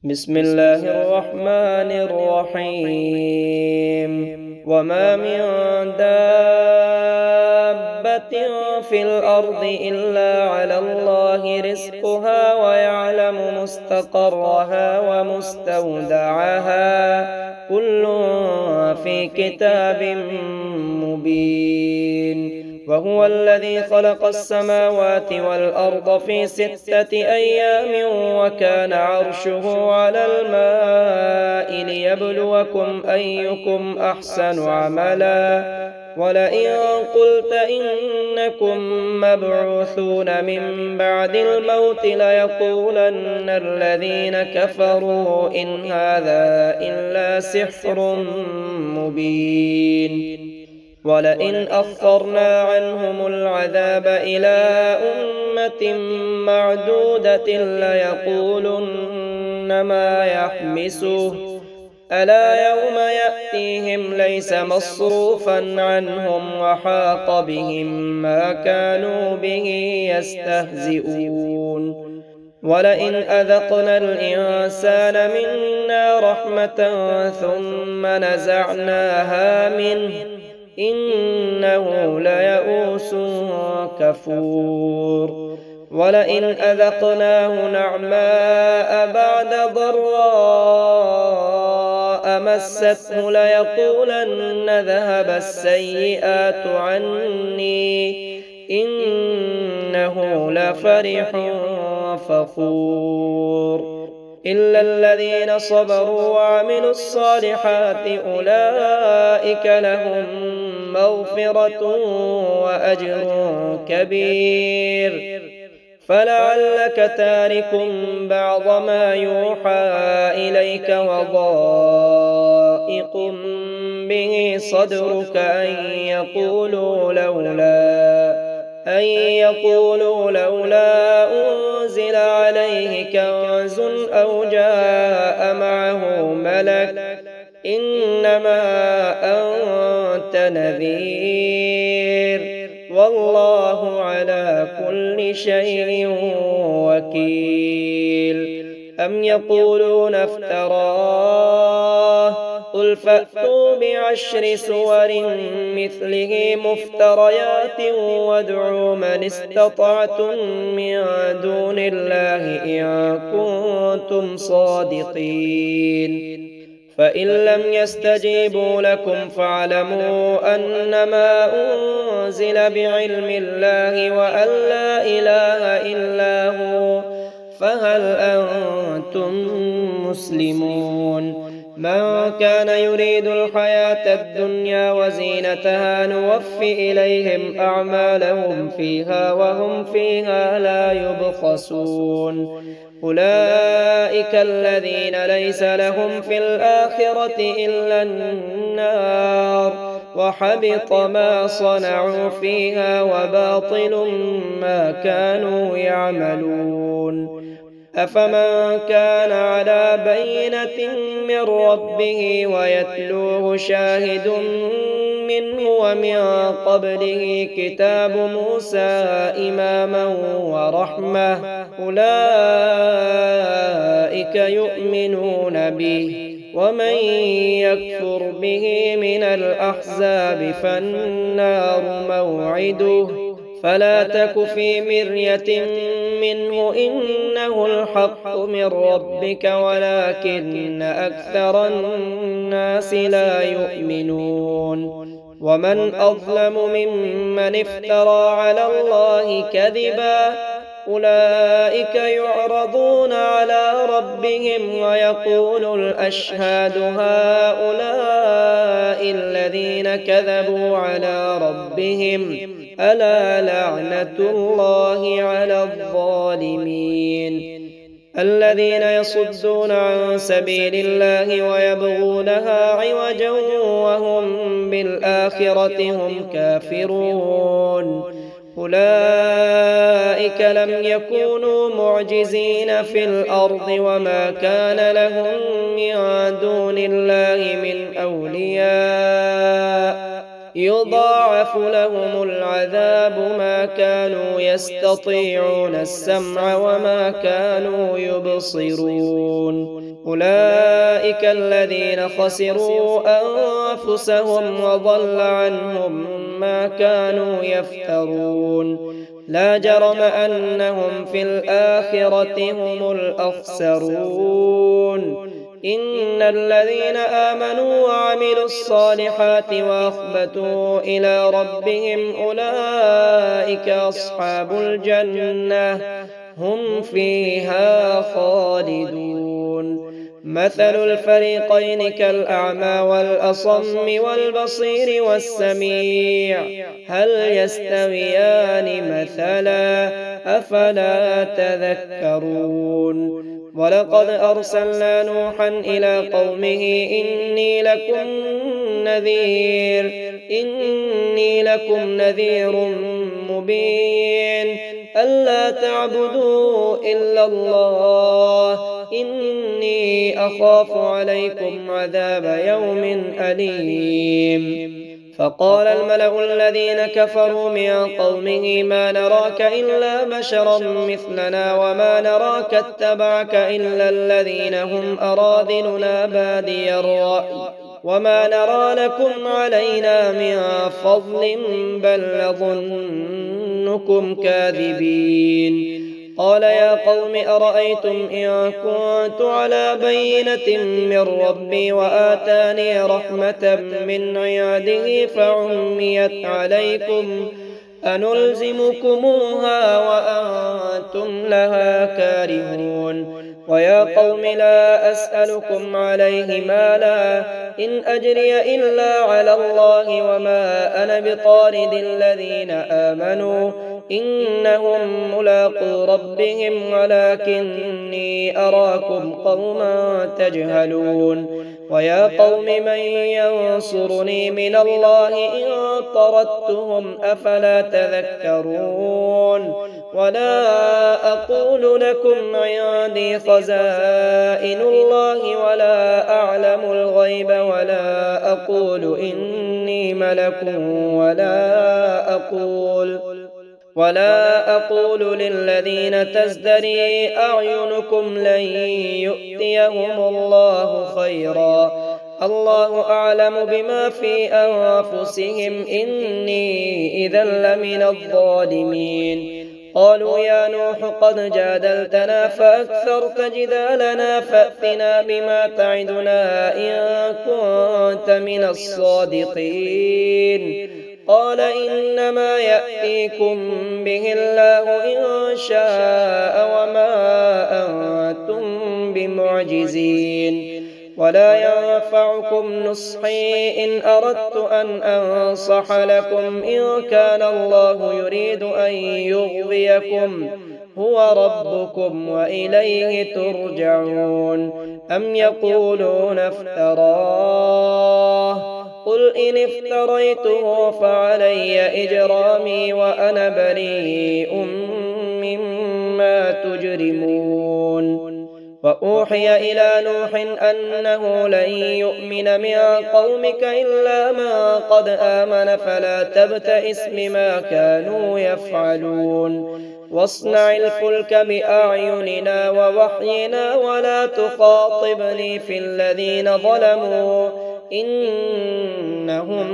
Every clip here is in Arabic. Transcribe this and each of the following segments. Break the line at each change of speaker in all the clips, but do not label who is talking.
بسم الله الرحمن الرحيم. وما من دابة في الأرض إلا على الله رزقها ويعلم مستقرها ومستودعها كل في كتاب مبين. وهو الذي خلق السماوات والأرض في 6 أيام وكان عرشه على الماء ليبلوكم أيكم أحسن عملا. ولئن قلت إنكم مبعوثون من بعد الموت ليقولن الذين كفروا إن هذا إلا سحر مبين. ولئن أخرنا عنهم العذاب إلى أمة معدودة ليقولن ما يحبسه ألا يوم يأتيهم ليس مصروفا عنهم وحاق بهم ما كانوا به يستهزئون. ولئن أذقنا الإنسان منا رحمة ثم نزعناها منه إنه ليئوس كفور. ولئن أذقناه نعماء بعد ضراء مسته ليقولن ذهب السيئات عني إنه لفرح فخور. إلا الذين صبروا وعملوا الصالحات أولئك لهم مغفرة وأجر كبير. فلعلك تارك بعض ما يوحى إليك وضائق به صدرك أن يقولوا لولا أنزل عليه كنز أو جاء معه ملك إنما أنت نذير والله على كل شيء وكيل. أم يقولون افتراه قل فأتوا ب10 سور مثله مفتريات وادعوا من استطعتم من دون الله إن كنتم صادقين. فإن لم يستجيبوا لكم فاعلموا أنما أنزل بعلم الله وأن لا إله إلا هو فهل أنتم مسلمون. من كان يريد الحياة الدنيا وزينتها نوفي إليهم أعمالهم فيها وهم فيها لا يبخسون. أولئك الذين ليس لهم في الآخرة إلا النار وحبط ما صنعوا فيها وباطل ما كانوا يعملون. أفمن كان على بينة من ربه ويتلوه شاهد منه ومن قبله كتاب موسى إماما ورحمة أولئك يؤمنون به. ومن يكفر به من الأحزاب فالنار موعده فلا تك في مرية منه إنه الحق من ربك ولكن أكثر الناس لا يؤمنون. ومن أظلم ممن افترى على الله كذبا أولئك يعرضون على ربهم ويقول الأشهاد هؤلاء الذين كذبوا على ربهم ألا لعنة الله على الظالمين. الذين يصدون عن سبيل الله ويبغونها عوجا وهم بالآخرة هم كافرون أولئك لم يكونوا معجزين في الأرض وما كان لهم من دون الله من أولياء يضاعف لهم العذاب ما كانوا يستطيعون السمع وما كانوا يبصرون أولئك الذين خسروا أنفسهم وضل عنهم ما كانوا يفترون لا جرم أنهم في الآخرة هم الأخسرون إن الذين آمنوا وعملوا الصالحات وأخبتوا إلى ربهم أولئك أصحاب الجنة هم فيها خالدون مثل الفريقين كالأعمى والأصم والبصير والسميع هل يستويان مثلا أفلا تذكرون ولقد أرسلنا نوحا إلى قومه إني لكم نذير مبين ألا تعبدوا إلا الله إني أخاف عليكم عذاب يوم أليم فقال الملأ الذين كفروا من قومه ما نراك إلا بشرا مثلنا وما نراك اتبعك إلا الذين هم أراذلنا بادي الرأي وما نرى لكم علينا من فضل بل نظنكم كاذبين قال يا قوم أرأيتم إن كنت على بينة من ربي وآتاني رحمة من عنده فعميت عليكم أنلزمكموها وأنتم لها كارهون ويا قوم لا أسألكم عليه مالا إن أجري إلا على الله وما أنا بطارد الذين آمنوا إنهم ملاقو ربهم ولكني أراكم قوما تجهلون ويا قوم من ينصرني من الله إن طردتهم أفلا تذكرون ولا أقول لكم عندي خزائن الله ولا أعلم الغيب ولا أقول إني ملك ولا أقول للذين تزدري أعينكم لن يؤتيهم الله خيرا الله أعلم بما في أنفسهم إني إذا لمن الظالمين قالوا يا نوح قد جادلتنا فأكثرت جدالنا فأتنا بما تعدنا إن كنت من الصادقين قال إنما يأتيكم به الله إن شاء وما أنتم بمعجزين ولا ينفعكم نصحي إن أردت أن أنصح لكم إن كان الله يريد أن يغويكم هو ربكم وإليه ترجعون أم يقولون افتراه قل إن افتريته فعلي إجرامي وأنا بريء مما تجرمون وأوحي إلى نوح أنه لن يؤمن من قومك إلا من قد آمن فلا تبتئس بما كانوا يفعلون واصنع الفلك بأعيننا ووحينا ولا تخاطبني في الذين ظلموا إنهم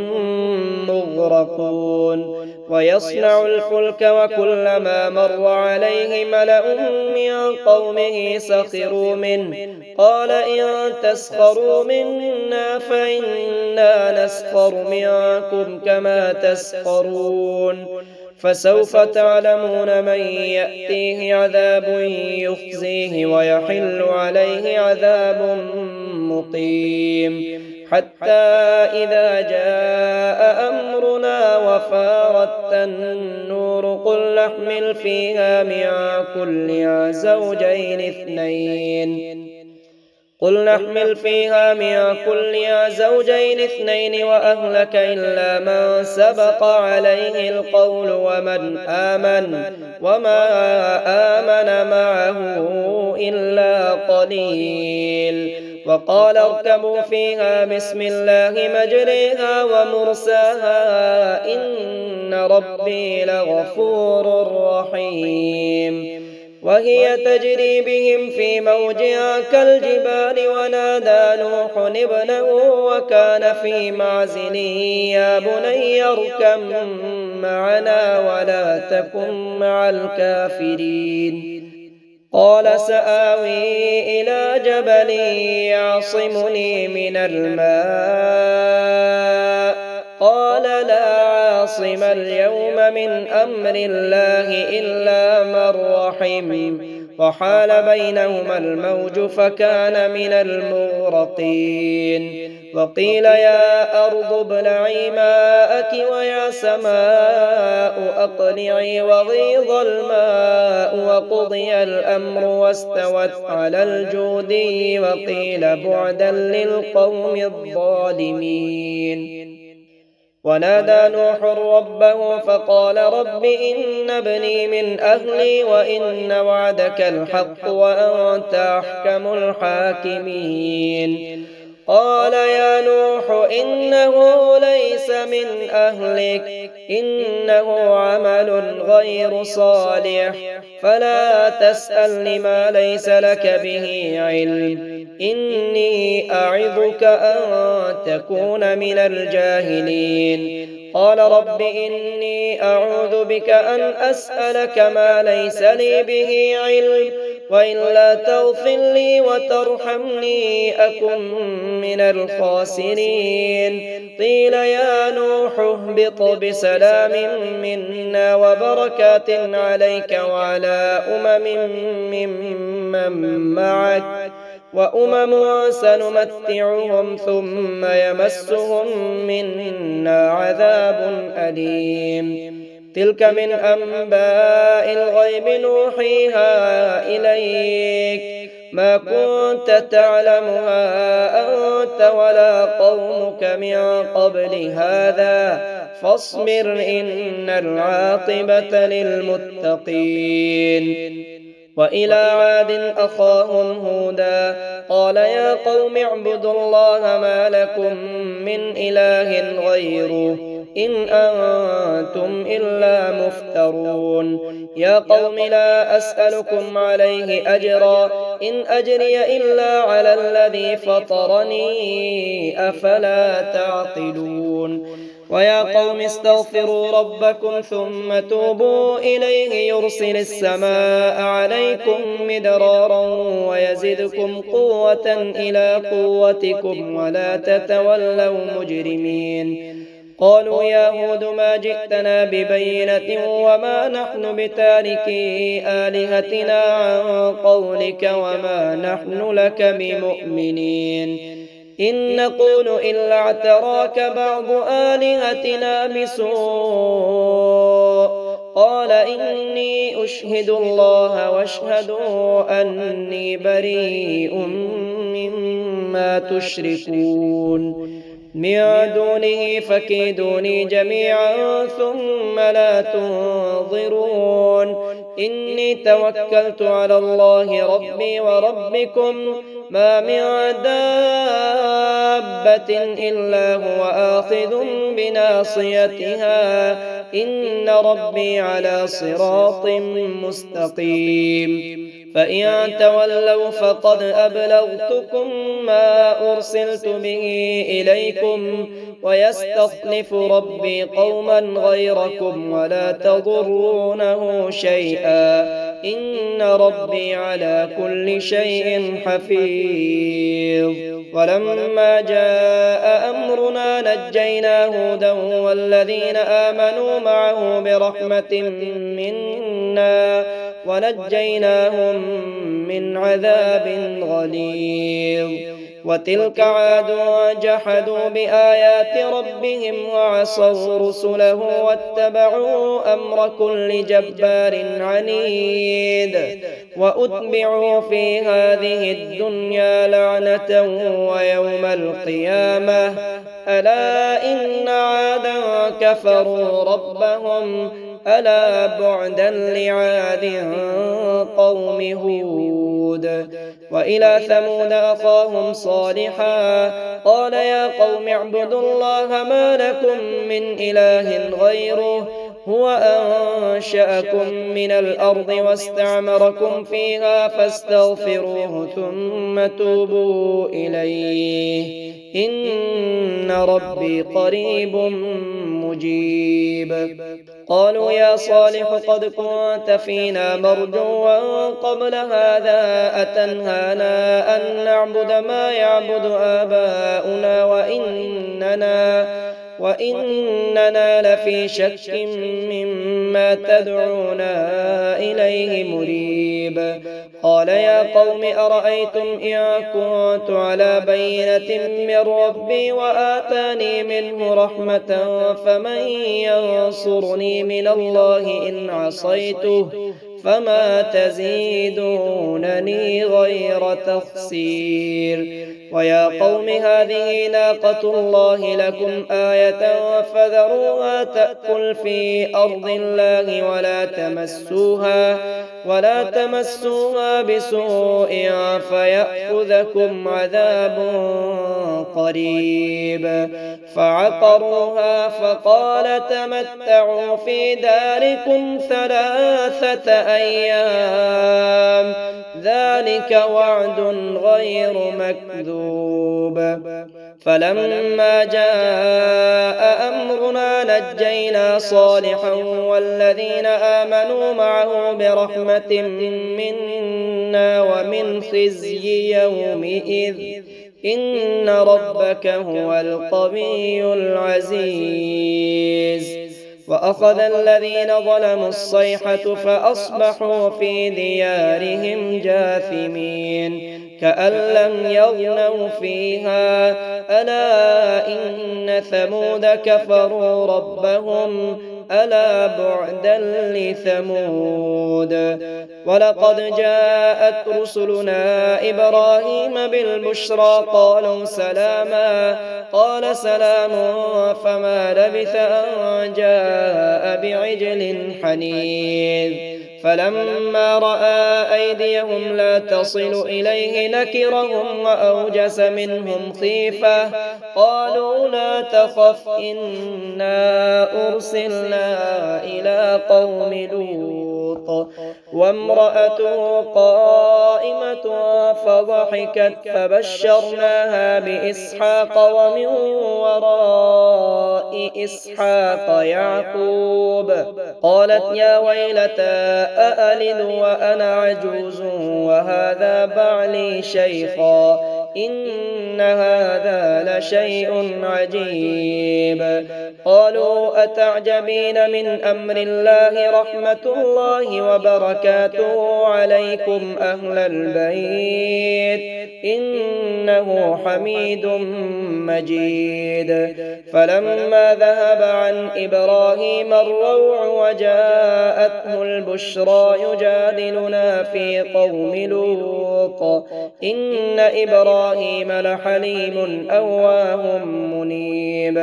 مغرقون ويصنع الفلك وكلما مر عليه ملأ من قومه سخروا منه قال إن تسخروا منا فإنا نسخر منكم كما تسخرون فسوف تعلمون من يأتيه عذاب يخزيه ويحل عليه عذاب مقيم حتى إذا جاء أمرنا وفارت النور قل نحمل فيها من كل زوجين اثنين وأهلك إلا من سبق عليه القول ومن آمن وما آمن معه إلا قليل وقال اركبوا فيها بسم الله مجريها ومرساها إن ربي لغفور رحيم وهي تجري بهم في موج كالجبال ونادى نوح ابنه وكان في معزل يا بني اركب معنا ولا تكن مع الكافرين قال سآوي إلى جبل يعصمني من الماء قال لا عاصم اليوم من أمر الله إلا من رحم وحال بينهما الموج فكان من المغرقين وقيل يا أرض ابلعي ماءك ويا سماء أقلعي وغيض الماء وقضي الأمر واستوت على الجودي وقيل بعدا للقوم الظالمين ونادى نوح ربه فقال رب إن ابني من أهلي وإن وعدك الحق وأنت أحكم الحاكمين قال يا نوح إنه ليس من أهلك إنه عمل غير صالح فلا تسألني ما ليس لك به علم إني أعظك أن تكون من الجاهلين قال رب إني أعوذ بك أن أسألك ما ليس لي به علم وإلا تغفر لي وترحمني أكن من الخاسرين قيل يا نوح اهبط بسلام منا وبركات عليك وعلى ممن معك وأمم سنمتعهم ثم يمسهم منا عذاب أليم تلك من أنباء الغيب نوحيها إليك ما كنت تعلمها أنت ولا قومك من قبل هذا فاصبر إن العاقبة للمتقين وإلى عاد أخاهم هودا قال يا قوم اعبدوا الله ما لكم من إله غيره إن أنتم إلا مفترون يا قوم لا أسألكم عليه أجرا إن أجري إلا على الذي فطرني أفلا تعقلون ويا قوم استغفروا ربكم ثم توبوا إليه يرسل السماء عليكم مدرارا ويزدكم قوة إلى قوتكم ولا تتولوا مجرمين قالوا يا هود ما جئتنا ببينة وما نحن بتاركي آلهتنا عن قولك وما نحن لك بمؤمنين إن نقول إلا اعتراك بعض آلهتنا بسوء قال إني أشهد الله واشهدوا أني بريء مما تشركون من دونه فكيدوني جميعا ثم لا تنظرون إني توكلت على الله ربي وربكم ما من دابة إلا هو آخذ بناصيتها إن ربي على صراط مستقيم فإن تولوا فقد أبلغتكم ما أرسلت به إليكم ويستخلف ربي قوما غيركم ولا تضرونه شيئا إن ربي على كل شيء حفيظ ولما جاء أمرنا نجينا هودا والذين آمنوا معه برحمة منا ونجيناهم من عذاب غليظ وتلك عاد جحدوا بآيات ربهم وعصوا رسله واتبعوا أمر كل جبار عنيد وأتبعوا في هذه الدنيا لعنة ويوم القيامة ألا إن عادا كفروا ربهم ألا بعدا لعاد قوم هود وإلى ثمود أخاهم صالحا قال يا قوم اعبدوا الله ما لكم من إله غيره هو أنشأكم من الأرض واستعمركم فيها فاستغفروه ثم توبوا إليه إن ربي قريب مجيب. قالوا يا صالح قد كنت فينا مرجوا قبل هذا أتنهانا أن نعبد ما يعبد آباؤنا وإننا لفي شك مما تدعونا إليه مريب. قال يا قوم أرأيتم إن كنت على بينة من ربي وآتاني منه رحمة فمن ينصرني من الله إن عصيته فما تزيدونني غير تخسير. ويا قوم هذه ناقة الله لكم آية فذروها تأكل في أرض الله ولا تمسوها بسوء فيأخذكم عذاب قريب. فعقروها فقال تمتعوا في داركم 3 أيام ذلك وعد غير مكذوب. فلما جاء أمرنا نجينا صالحا والذين آمنوا معه برحمة منا ومن خزي يومئذ إن ربك هو القوي العزيز. وأخذ الذين ظلموا الصيحة فأصبحوا في ديارهم جاثمين كأن لم يغنوا فيها ألا إن ثمود كفروا ربهم ألا بعدا لثمود. ولقد جاءت رسلنا إبراهيم بالبشرى قالوا سلاما قال سلام فما لبث أن جاء بعجل حنيذ. فلما رأى أيديهم لا تصل إليه نكرهم وأوجس منهم خيفة قالوا لا تخف إنا أرسلنا إلى قوم لوط وامرأته قائمة فضحكت فبشرناها بإسحاق ومن وراء إسحاق يعقوب. قالت يا ويلتى أألد وأنا عجوز وهذا بعلي شيخا إن هذا لشيء عجيب. قالوا أتعجبين من أمر الله رحمة الله وبركاته عليكم أهل البيت إنه حميد مجيد. فلما ذهب عن إبراهيم الروع وجاءته البشرى يجادلنا في قوم لوط إن إبراهيم لحليم أواه منيب.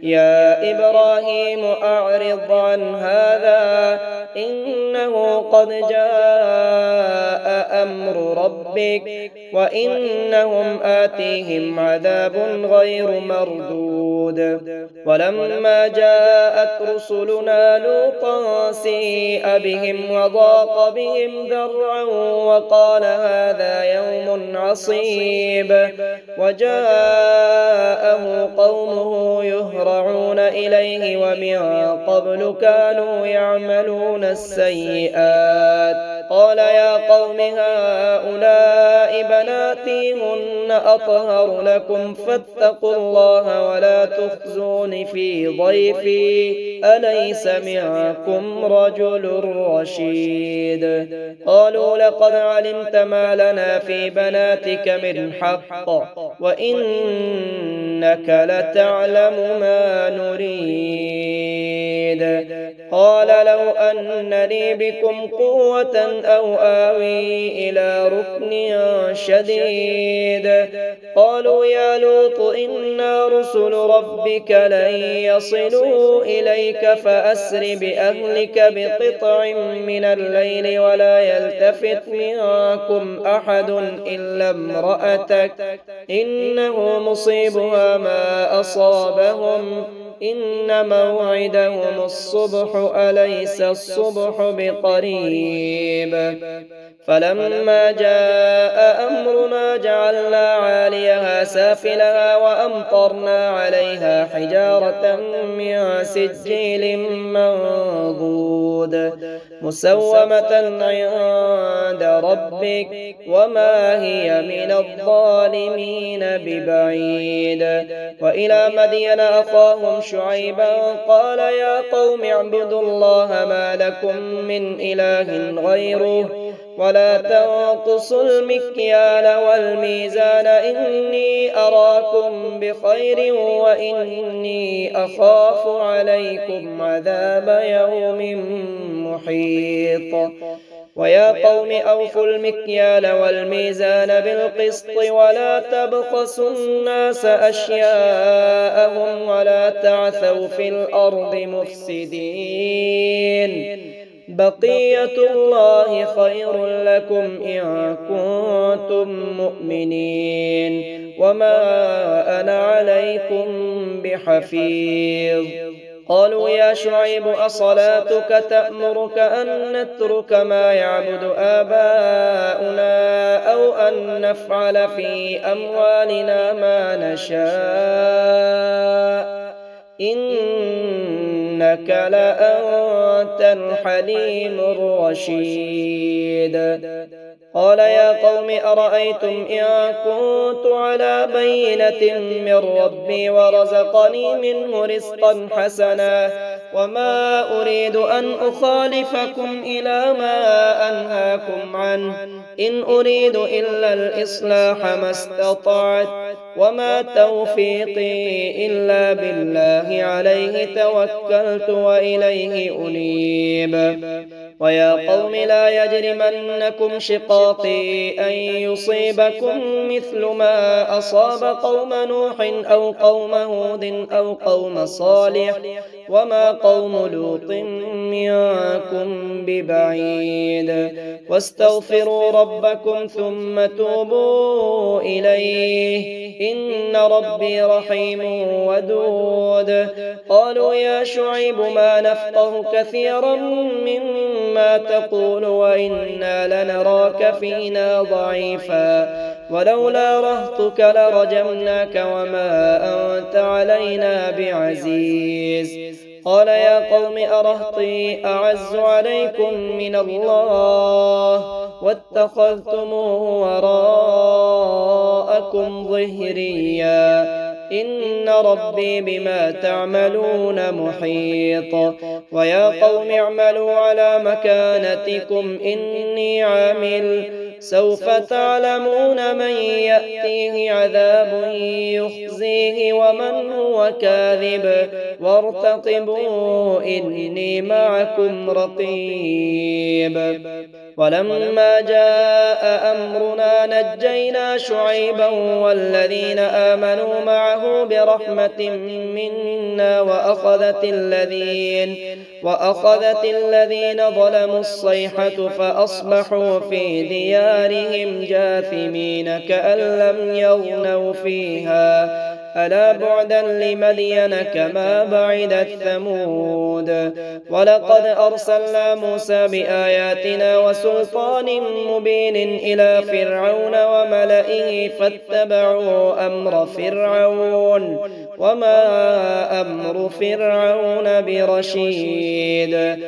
يا إبراهيم أعرض عن هذا إنه قد جاء أمر ربك وإنهم آتيهم عذاب غير مردود. ولما جاءت رسلنا لوطا سيء بهم وضاق بهم ذرعا وقال هذا يوم عصيب. وجاءه قومه يهرعون إليه ومن قبل كانوا يعملون السيئات. قال يا قوم هؤلاء بناتي هن أطهر لكم فاتقوا الله ولا تخزون في ضيفي أليس منكم رجل رشيد. قالوا لقد علمت ما لنا في بناتك من حق وإنك لتعلم ما نريد. قال لو أن لي بكم قوة أو آوي إلى ركن شديد. قالوا يا لوط إنا رسل ربك لن يصلوا إليك فأسر بأهلك بقطع من الليل ولا يلتفت منكم أحد إلا امرأتك إنه مصيبها ما أصابهم إن موعدهم الصبح أليس الصبح بقريب فلما جاء أمرنا جعلنا عاليها سافلها وأمطرنا عليها حجارة من سجيل منضود مسومة عند ربك وما هي من الظالمين ببعيد وإلى مدين أخاهم شعيبا قال يا قوم اعبدوا الله ما لكم من إله غيره ولا تنقصوا المكيال والميزان إني أراكم بخير وإني أخاف عليكم عذاب يوم محيط ويا قوم أوفوا المكيال والميزان بالقسط ولا تبخسوا الناس أشياءهم ولا تعثوا في الأرض مفسدين بقية الله خير لكم إن كنتم مؤمنين وما أنا عليكم بحفيظ قالوا يا شعيب أصلاتك تأمرك أن نترك ما يعبد آباؤنا أو أن نفعل في أموالنا ما نشاء إنك لأنت الحليم الرشيد قال يا قوم أرأيتم إن كنت على بينة من ربي ورزقني منه رزقا حسنا وما أريد أن أخالفكم إلى ما أنهاكم عنه إن أريد إلا الإصلاح ما استطعت وما توفيقي إلا بالله عليه توكلت وإليه أنيب ويا قوم لا يجرمنكم شقاقي أن يصيبكم مثل ما أصاب قوم نوح أو قوم هود أو قوم صالح وما قوم لوط منكم ببعيد واستغفروا ربكم ثم توبوا إليه إن ربي رحيم ودود قالوا يا شعيب ما نفقه كثيرا مما تقول وإنا لنراك فينا ضعيفا ولولا رهطك لرجمناك وما أنت علينا بعزيز قال يا قوم أرهطي أعز عليكم من الله واتخذتموه وراءكم ظهريا إن ربي بما تعملون محيط ويا قوم اعملوا على مكانتكم إني عامل سوف تعلمون من يأتيه عذاب يخزيه ومن هو كاذب وارتقبوا إني معكم رقيب ولما جاء أمرنا نجينا شعيبا والذين آمنوا معه برحمة منا وأخذت الذين ظلموا الصيحة فأصبحوا في ديارهم جاثمين كأن لم يغنوا فيها ألا بعدا لمدين كما بعدت ثمود ولقد أرسلنا موسى بآياتنا وسلطان مبين إلى فرعون وملئه فاتبعوا أمر فرعون وما أمر فرعون برشيد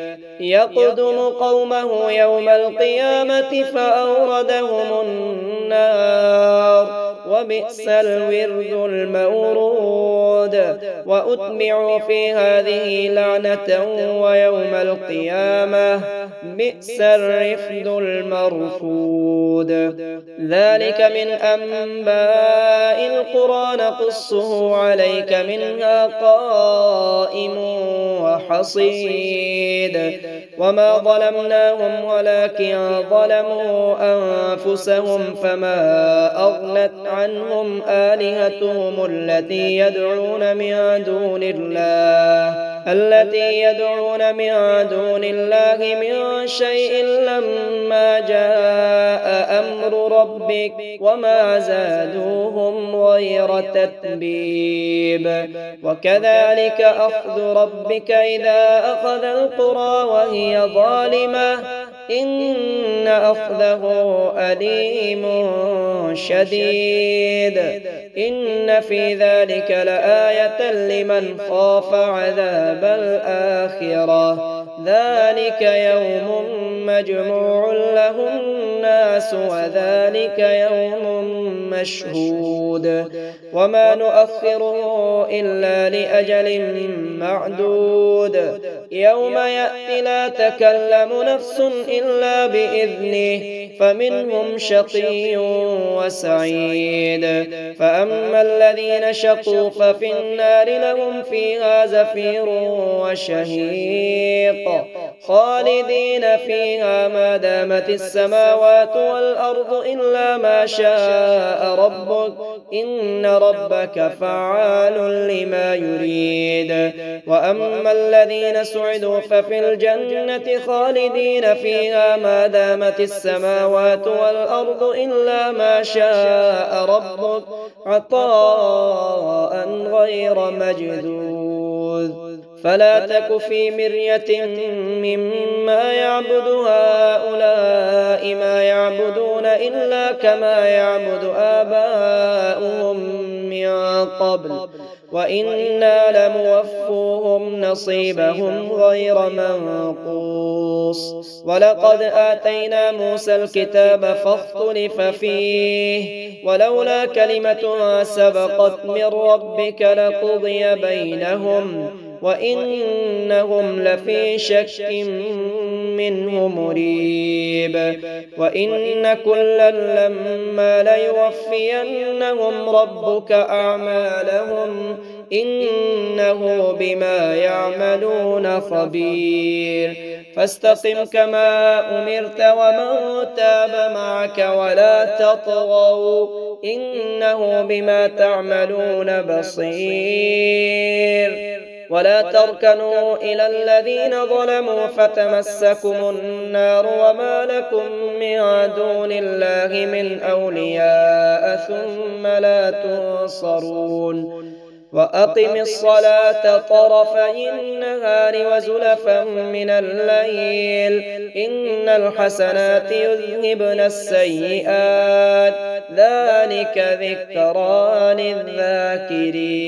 يقدم قومه يوم القيامة فأوردهم النار وبئس الورد المورود وأتبعوا في هذه لعنة ويوم القيامة بئس الرفد المرفود ذلك من أنباء القرى نقصه عليك منها قائم وحصيد وما ظلمناهم ولكن ظلموا أنفسهم فما أغنت عنهم آلهتهم التي يدعون من دون الله من شيء لما جاء أمر ربك وما زادوهم غير غير تتبيب وكذلك أخذ ربك إذا أخذ القرى وهي ظالمة إن أخذه أليم شديد إن في ذلك لآية لمن خاف عذاب الآخرة ذلك يوم مجموع له الناس وذلك يوم مشهود وما نؤخره إلا لأجل معدود يوم يأتي لا تكلم نفس إلا بإذنه فمنهم شقي وسعيد فأما الذين شقوا ففي النار لهم فيها زفير وشهيق خالدين فيها ما دامت السماوات والأرض إلا ما شاء ربك إن ربك فعال لما يريد وأما الذين سعدوا ففي الجنة خالدين فيها ما دامت السماوات والأرض إلا ما شاء ربك عطاء غير مجذوذ فلا تك في مرية مما يعبد هؤلاء ما يعبدون إلا كما يعبد آباؤهم من قبل وإنا لموفوهم نصيبهم غير منقوص ولقد آتينا موسى الكتاب فاختلف فيه ولولا كلمة سبقت من ربك لقضي بينهم وإنهم لفي شك منه مريب وإن كلا لما ليوفينهم ربك أعمالهم إنه بما يعملون خبير فاستقم كما أمرت ومن تاب معك ولا تطغوا إنه بما تعملون بصير ولا تركنوا إلى الذين ظلموا فتمسكم النار وما لكم من دون الله من أولياء ثم لا تنصرون وأقم الصلاة طرفي النهار وزلفا من الليل إن الحسنات يذهبن السيئات ذلك ذكرى للذاكرين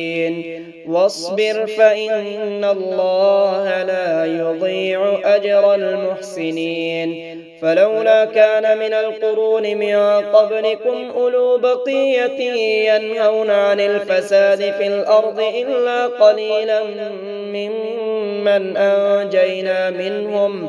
واصبر فإن الله لا يضيع أجر المحسنين فلولا كان من القرون من قبلكم أولو بقية ينهون عن الفساد في الأرض إلا قليلا ممن أنجينا منهم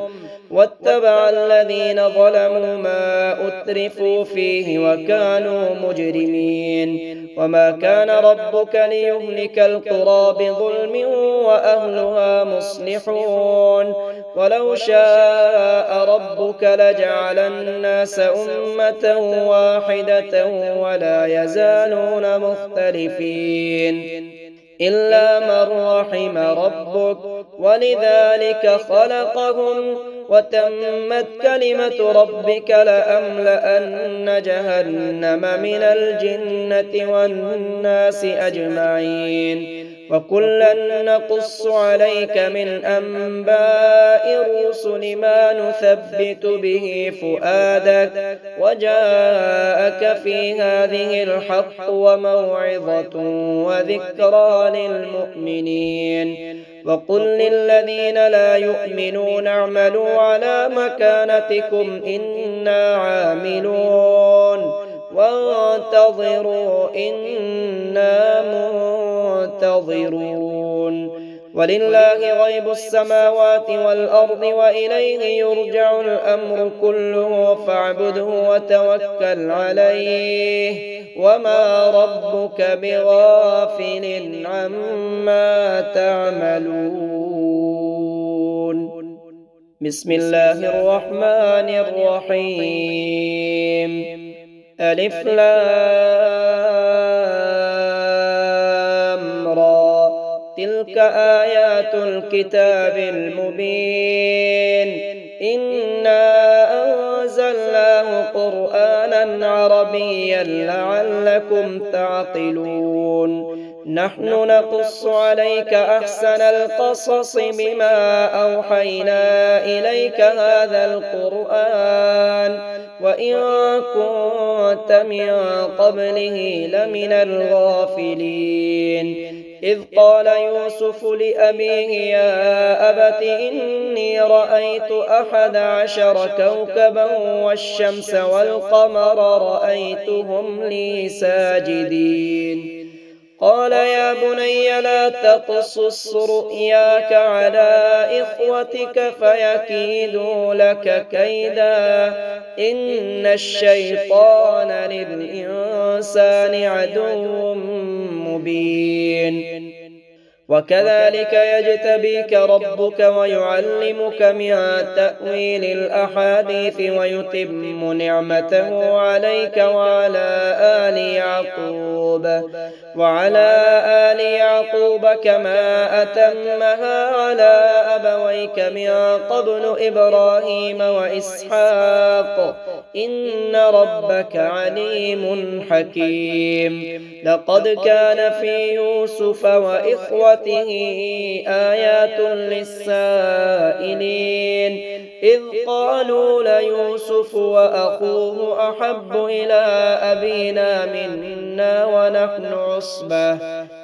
واتبع الذين ظلموا ما أترفوا فيه وكانوا مجرمين وما كان ربك ليهلك القرى بظلم وأهلها مصلحون ولو شاء ربك لجعل الناس أمة واحدة ولا يزالون مختلفين إلا من رحم ربك ولذلك خلقهم وتمت كلمة ربك لأملأن جهنم من الجنة والناس أجمعين وكلا نقص عليك من أنباء الرسل ما نثبت به فؤادك وجاءك في هذه الحق وموعظة وذكرى للمؤمنين وقل للذين لا يؤمنون اعملوا على مكانتكم إنا عاملون وانتظروا إنا منتظرون ولله غيب السماوات والأرض وإليه يرجع الأمر كله فاعبده وتوكل عليه وما ربك بغافل عما تعملون بسم الله الرحمن الرحيم ألف لام را تلك آيات الكتاب المبين إنا أنزلناه قرآنا عربيا عربيا لعلكم تعقلون نحن نقص عليك أحسن القصص بما أوحينا إليك هذا القرآن وإن كنت من قبله لمن الغافلين إذ قال يوسف لأبيه يا أبت إني رأيت 11 كوكبا والشمس والقمر رأيتهم لي ساجدين قال يا بني لا تقصص رؤياك على إخوتك فيكيدوا لك كيدا إن الشيطان للإنسان عدو مبين وكذلك يجتبيك ربك ويعلمك من تأويل الأحاديث ويتم نعمته عليك وعلى آل يعقوب كما أتمها على أبويك من قبل إبراهيم وإسحاق إن ربك عليم حكيم لقد كان في يوسف وإخوته آيات للسائلين إذ قالوا ليوسف وأخوه أحب إلى أبينا منا ونحن عصبة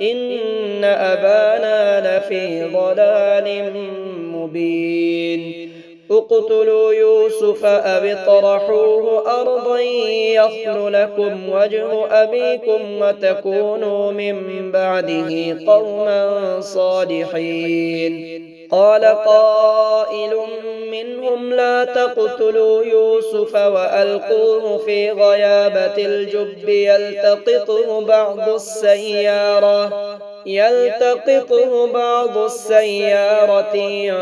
إن أبانا لفي ضلال مبين اقتلوا يوسف أو اطرحوه أرضا يخل لكم وجه أبيكم وتكونوا من بعده قوما صالحين قال قائل منهم لا تقتلوا يوسف وألقوه في غيابة الجب يلتقطه بعض السيارة إن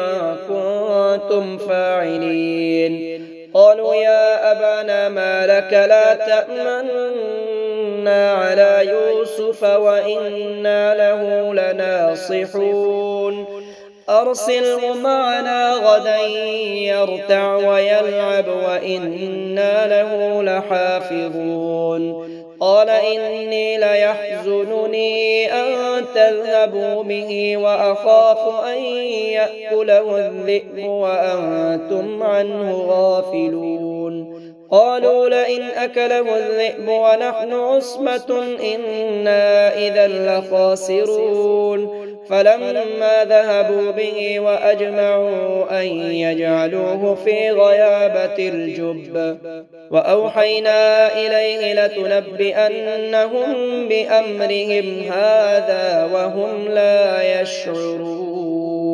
كنتم فاعلين قالوا يا أبانا ما لك لا تأمنا على يوسف وإنا له لناصحون أرسله معنا غدا يرتع ويلعب وإنا له لحافظون قال إني ليحزنني أن تذهبوا به وأخاف أن يأكله الذئب وأنتم عنه غافلون قالوا لئن أكله الذئب ونحن عصبة إنا إذا لخاسرون فلما ذهبوا به وأجمعوا أن يجعلوه في غيابة الجب وأوحينا إليه لتنبئنهم بأمرهم هذا وهم لا يشعرون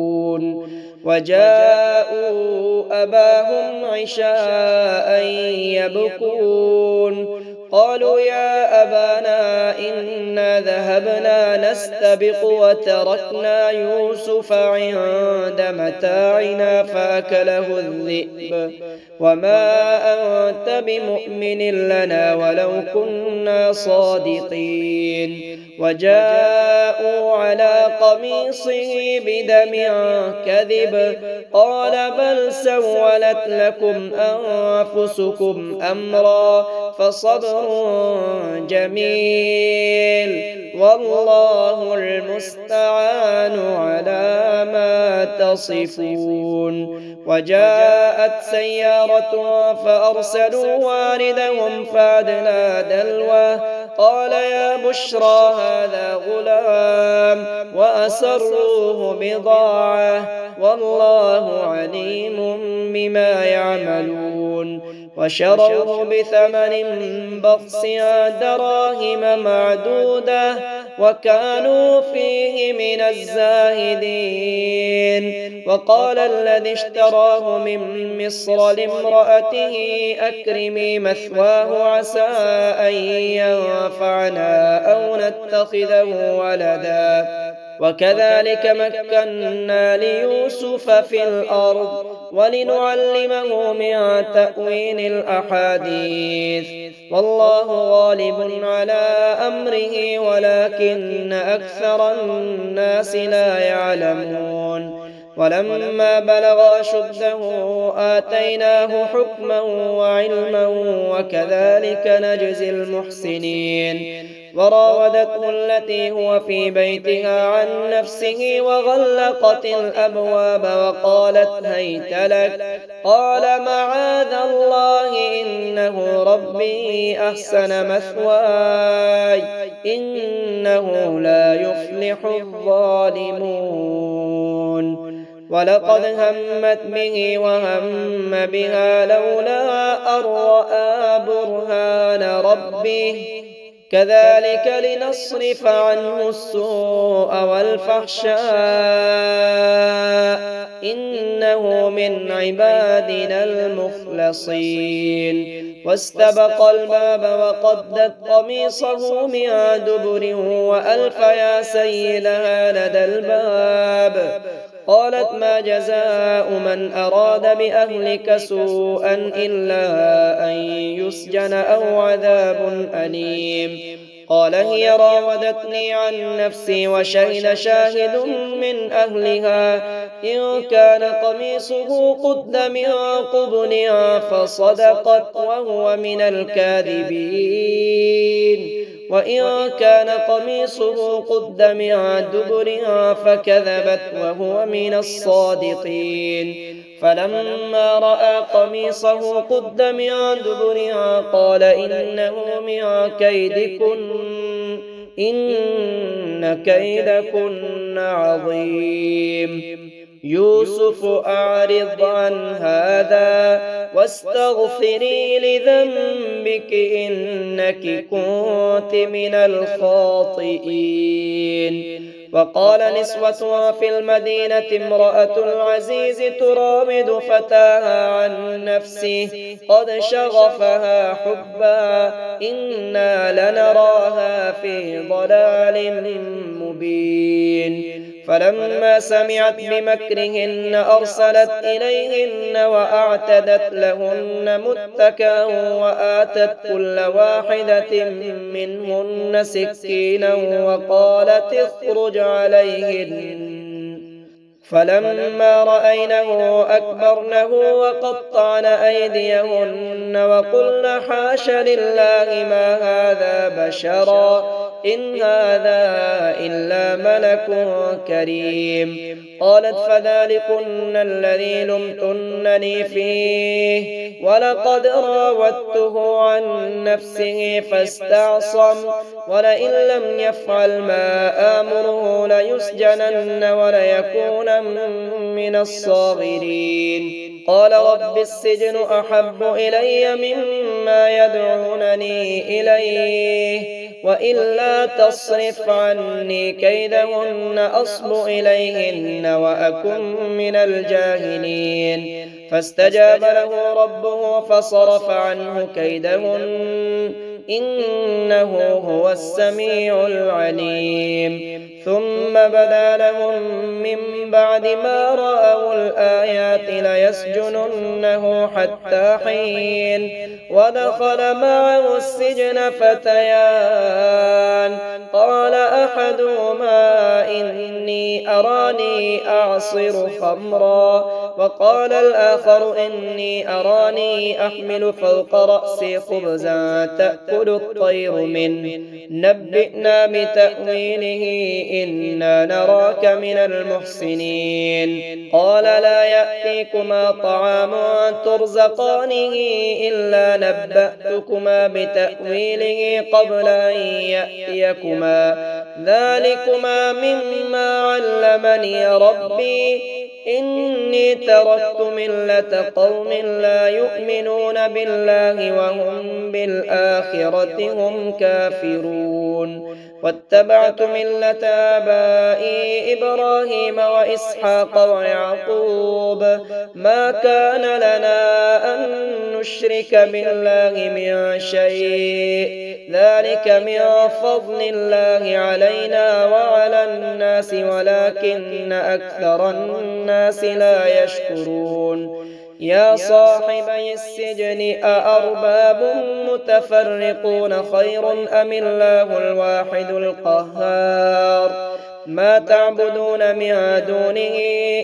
وجاءوا أباهم عشاء يبكون قالوا يا أبانا إنا ذهبنا نستبق وتركنا يوسف عند متاعنا فأكله الذئب وما أنت بمؤمن لنا ولو كنا صادقين وجاءوا على قميصه بدم كذب قال بل سولت لكم أنفسكم أمرا فصبر جميل والله المستعان على ما تصفون وجاءت سيارة فأرسلوا واردهم فأدلى دلوه قال يا بشرى هذا غلام وأسروه بضاعة والله عليم بما يعملون وشروه بثمن بخس دراهم معدودة وكانوا فيه من الزاهدين وقال الذي اشتراه من مصر لامرأته أكرمي مثواه عسى أن ينفعنا أو نتخذه ولدا وكذلك مكنا ليوسف في الأرض ولنعلمه من تأويل الأحاديث والله غالب على أمره ولكن أكثر الناس لا يعلمون ولما بلغ أشده آتيناه حكما وعلما وكذلك نجزي المحسنين. وراودته التي هو في بيتها عن نفسه وغلقت الأبواب وقالت هيت لك. قال معاذ الله إنه ربي أحسن مثواي إنه لا يفلح الظالمون. ولقد همت به وهم بها لولا أن رأى برهان ربه كذلك لنصرف عنه السوء والفحشاء إنه من عبادنا المخلصين. واستبق الباب وقدت قميصه من دبر وألف يا سيدها لدى الباب. قالت ما جزاء من أراد بأهلك سوءا إلا أن يسجن أو عذاب أليم. قال هي راودتني عن نفسي وشهد شاهد من أهلها إن كان قميصه قد من قبل فصدقت وهو من الكاذبين وإن كان قميصه قد من دبر فكذبت وهو من الصادقين. فلما رأى قميصه قد من دبر قال إنه من كيدكن إن كيدكن عظيم. يوسف أعرض عن هذا واستغفري لذنبك إنك كنت من الخاطئين. وقال نسوة في المدينة امرأة العزيز تراود فتاها عن نفسه قد شغفها حبا إنا لنراها في ضلال مبين. فلما سمعت بمكرهن أرسلت إليهن وأعتدت لهن متكئا وآتت كل واحدة منهن سكينا وقالت اخرج عليهن. فلما رأينه أكبرنه وقطعن أيديهن وقلن حاش لله ما هذا بشرا إن هذا إلا ملك كريم. قالت فذلكن الذي لمتنني فيه ولقد راودته عن نفسه فاستعصم ولئن لم يفعل ما آمره ليسجنن وليكون من الصاغرين. قال رب السجن أحب إلي مما يدعونني إليه وإلا تصرف عني كيدهن أصب إليهن وأكن من الجاهلين. فاستجاب له ربه فصرف عنه كيدهن إنه هو السميع العليم. ثم بدا لهم من بعد ما رأوا الآيات ليسجننه حتى حين. ودخل معه السجن فتيان قال أحدهما إني أراني أعصر خمرا وقال الآخر إني أراني أحمل فوق رأسي خبزا تأكل الطير منه نبئنا بتأويله إنا نراك من المحسنين. قال لا يأتيكما طعام ترزقانه إلا نبأتكما بتأويله قبل أن يأتيكما ذلكما مما علمني ربي إني تركت ملة قوم لا يؤمنون بالله وهم بالآخرة هم كافرون واتبعت ملة آبائي إبراهيم وإسحاق ويعقوب ما كان لنا أن نشرك بالله من شيء ذلك من فضل الله علينا وعلى الناس ولكن أكثر الناس لا يشكرون. يا صاحبي السجن أأرباب متفرقون خير أم الله الواحد القهار ما تعبدون من دونه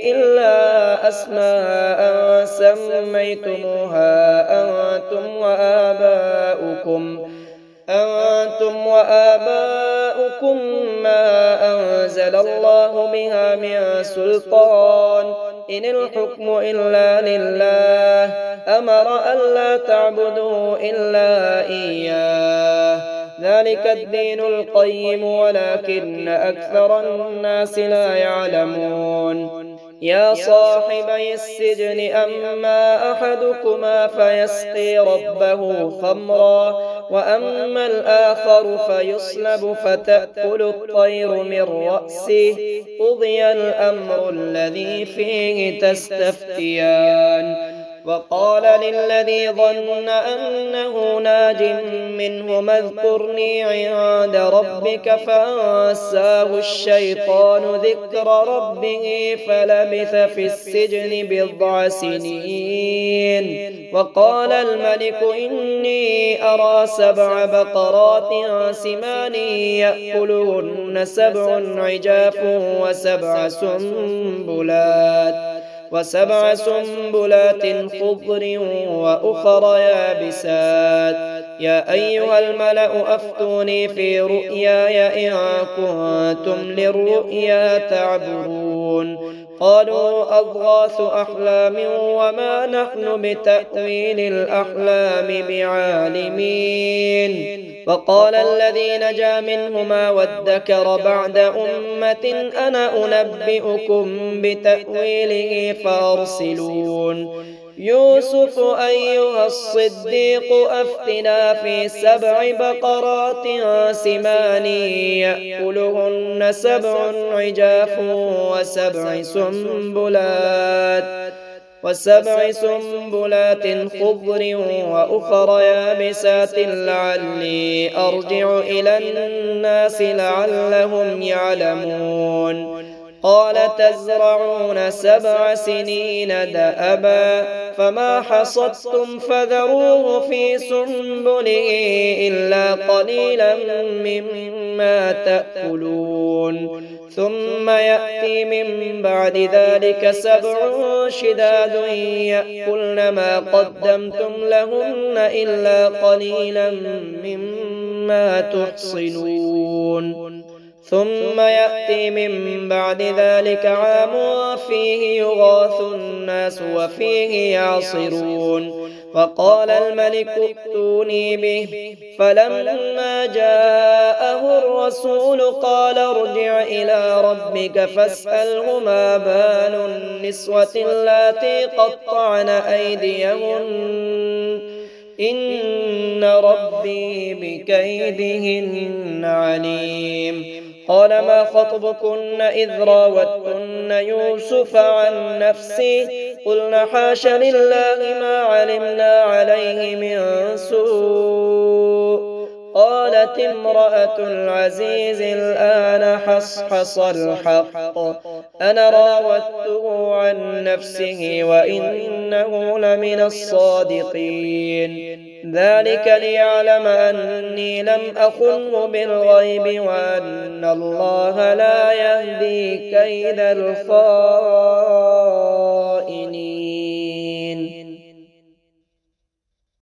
إلا أسماء سميتموها أنتم وآباؤكم ما أنزل الله بها من سلطان إن الحكم إلا لله أمر ألا تعبدوا إلا إياه ذلك الدين القيم ولكن أكثر الناس لا يعلمون يا صاحبي السجن أما أحدكما فيسقي ربه خمرا وأما الآخر فيصلب فتأكل الطير من رأسه قضي الأمر الذي فيه تستفتيان وقال للذي ظن أنه ناج منه اذكرني عند ربك فأنساه الشيطان ذكر ربه فلبث في السجن بضع سنين وقال الملك إني أرى 7 بقرات سمان يأكلهن 7 عجاف وسبع سنبلات خضر وأخر يابسات يا أيها الملأ أفتوني في رؤياي إن كنتم للرؤيا تعبرون قالوا أضغاث أحلام وما نحن بتأويل الأحلام بعالمين وقال الذي نجا منهما وادكر بعد أمة أنا أنبئكم بتأويله فأرسلون يوسف أيها الصديق أفتنا في 7 بقرات سمان يأكلهن 7 عجاف وسبع سنبلات خضر وأخر يابسات لعلي أرجع إلى الناس لعلهم يعلمون قال تزرعون 7 سنين دأبا فما حصدتم فذروه في سنبله إلا قليلا مما تأكلون ثم يأتي من بعد ذلك 7 شداد يأكلن ما قدمتم لهن إلا قليلا مما تحصنون ثم يأتي من بعد ذلك عام فيه يغاث الناس وفيه يعصرون وقال الملك ائتوني به فلما جاءه الرسول قال ارجع إلى ربك فاسأله ما بال النسوة اللاتي قطعن أيديهن إن ربي بكيدهن عليم قال ما خطبكن إذ راوتن يوسف عن نفسه قلنا حاش لله ما علمنا عليه من سوء قالت امرأة العزيز الآن حصحص الحق أنا راودته عن نفسه وإنه لمن الصادقين ذلك ليعلم أني لم أخنه بالغيب وأن الله لا يهدي كيد الخائنين